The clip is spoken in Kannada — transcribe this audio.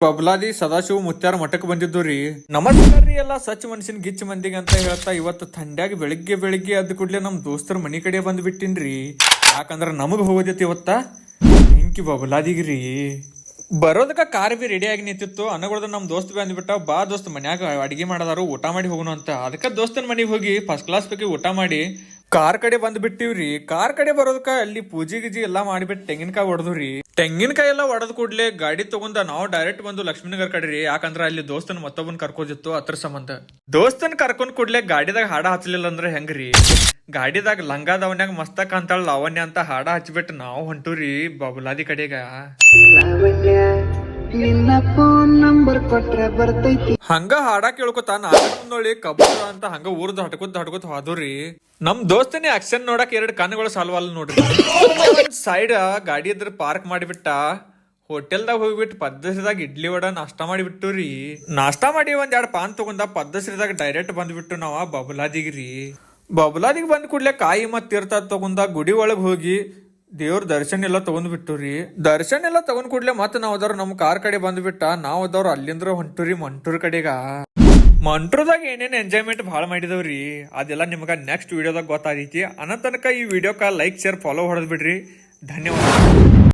ಬಬ್ಲಾದಿ ಸದಾಶಿವ ಮುತ್ಯಾರ ಮಠಕ್ಕೆ ಬಂದಿದ್ದು ರೀ. ನಮಸ್ಕಾರ ರೀ ಎಲ್ಲ ಸಚ್ ಮನುಷ್ಯನ್ ಗಿಚ್ ಮಂದಿಗೆ ಅಂತ ಹೇಳ್ತಾ ಇವತ್ತು ಥಂಡ್ಯಾಗಿ ಬೆಳಿಗ್ಗೆ ಅದ್ ಕೂಡ್ಲೆ ನಮ್ ದೋಸ್ತರ ಮನಿ ಕಡೆ ಬಂದ್ ಬಿಟ್ಟಿನ್ರಿ. ಯಾಕಂದ್ರ ನಮಗ್ ಹೋಗೋದೈತಿ ಇವತ್ತ ಹಿಂಕಿ ಬಬ್ಲಾದಿಗ್ರಿ. ಬರೋದಕ್ಕ ಕಾರ್ ಬಿ ರೆಡಿ ಆಗಿ ನಿಂತಿತ್ತು. ಅನ್ನಗೊಳ್ದ ನಮ್ ದೋಸ್ತ್ ಬಿ ಅಂದ್ಬಿಟ್ಟ, ಬಾ ದೋಸ್ತ್ ಮನ್ಯಾಗ ಅಡಿಗೆ ಮಾಡದಾರು ಊಟ ಮಾಡಿ ಹೋಗೋಣ ಅಂತ. ಅದಕ್ಕ ದೋಸ್ತನ ಮನಿಗೆ ಹೋಗಿ ಫಸ್ಟ್ ಕ್ಲಾಸ್ ಬಗ್ಗೆ ಊಟ ಮಾಡಿ ಕಾರ್ ಕಡೆ ಬಂದ್ ಬಿಟ್ಟಿವ್ರಿ. ಕಾರ್ ಕಡೆ ಬರೋದಕ್ಕ ಅಲ್ಲಿ ಪೂಜೆ ಗಿಜಿ ಎಲ್ಲಾ ಮಾಡಿಬಿಟ್ಟು ತೆಂಗಿನಕಾಯಿ ಹೊಡೆದ್ರಿ. ತೆಂಗಿನಕಾಯಿ ಎಲ್ಲಾ ಹೊಡೆದ್ ಕೂಡ್ಲೆ ಗಾಡಿ ತಗೊಂಡ ನಾವು ಡೈರೆಕ್ಟ್ ಬಂದು ಲಕ್ಷ್ಮೀನಗರ್ ಕಡೆ ರೀ. ಯಾಕಂದ್ರ ಅಲ್ಲಿ ದೋಸ್ತನ್ ಮತ್ತೊಬ್ಬನ್ ಕರ್ಕೋದಿತ್ತು ಅದ್ರ ಸಂಬಂಧ. ದೋಸ್ತನ್ ಕರ್ಕೊಂಡ್ ಕೂಡ್ಲೆ ಗಾಡಿದಾಗ ಹಾಡ ಹಚ್ಚಲಿಲ್ಲ ಅಂದ್ರೆ ಹೆಂಗ್ರಿ. ಗಾಡಿದಾಗ ಲಂಗಾದವನ್ಯಾಗ ಮಸ್ತಕ್ ಅಂತಾಳ ಲಾವಣ್ಯ ಅಂತ ಹಾಡ ಹಚ್ಬಿಟ್ಟು ನಾವು ಹೊಂಟೂರಿ ಬಬುಲಾದಿ ಕಡೆಗ. ನಿನ್ನ ಫೋನ್ ನಂಬರ್ ಕೊಟ್ರೆ ಬರ್ತೈತಿ. ಹಂಗ ಹಾಡ ಕೇಳ್ಕೊತ ನಾಗರ ಮುಂದೊಳ್ಳಿ ಕಬ್ಬ ಅಂತ ಹಂಗ ಊರ್ದು ಹಟ್ಕೊತ್ ಹೋದ್ರಿ. ನಮ್ ದೋಸ್ತನೇ ಆಕ್ಷನ್ ನೋಡಕ್ 2 ಕಣ್ಣುಗಳು ಸಾಲ್ವಲ್ಲ ನೋಡ್ರಿ. ಸೈಡ್ ಗಾಡಿ ಇದ್ರ ಪಾರ್ಕ್ ಮಾಡಿಬಿಟ್ಟ. ಹೋಟೆಲ್ದಾಗ ಹೋಗ್ಬಿಟ್ಟು ಪದ್ದಸಿದಾಗ ಇಡ್ಲಿ ವಡ ನಾಷ್ಟಾ ಮಾಡಿಬಿಟ್ಟುರಿ. ನಾಷ್ಟಾ ಮಾಡಿ 1-2 ಪಾನ್ ತಗೊಂಡ ಪದ್ದಸಿದಾಗ ಡೈರೆಕ್ಟ್ ಬಂದ್ಬಿಟ್ಟು ನಾವ ಬಬುಲಾದಿಗ್ರಿ. ಬಬುಲಾದಿಗ್ ಬಂದ್ ಕೂಡ್ಲೆ ಕಾಯಿ ಮತ್ ತೀರ್ಥ ತಗೊಂಡ ಗುಡಿ ಒಳಗ್ ಹೋಗಿ ದೇವ್ರ ದರ್ಶನ ಎಲ್ಲ ತಗೊಂಡ್ ಬಿಟ್ಟುರಿ. ದರ್ಶನ ಎಲ್ಲ ತಗೊಂಡ್ ಕೂಡ್ಲೆ ಮತ್ ನಾವ್ ಅದಾರ ನಮ್ ಕಾರ್ ಕಡೆ ಬಂದ್ಬಿಟ್ಟ. ನಾವ್ ಅದಾವ್ರ ಅಲ್ಲಿಂದ್ರ ಹೊಂಟುರಿ ಮಂಟೂರ್ ಕಡೆಗ. ಮಂಟ್ರದಾಗ ಏನೇನ್ ಎಂಜಾಯ್ಮೆಂಟ್ ಭಾಳ ಮಾಡಿದವ್ರಿ. ಅದೆಲ್ಲ ನಿಮ್ಗ ನೆಕ್ಸ್ಟ್ ವಿಡಿಯೋದಾಗ ಗೊತ್ತಾಗೈತಿ. ಅನ್ನತನಕ ಈ ವಿಡಿಯೋಕ್ಕ ಲೈಕ್ ಶೇರ್ ಫಾಲೋ ಹೊಡೆದ್ ಬಿಡ್ರಿ. ಧನ್ಯವಾದ.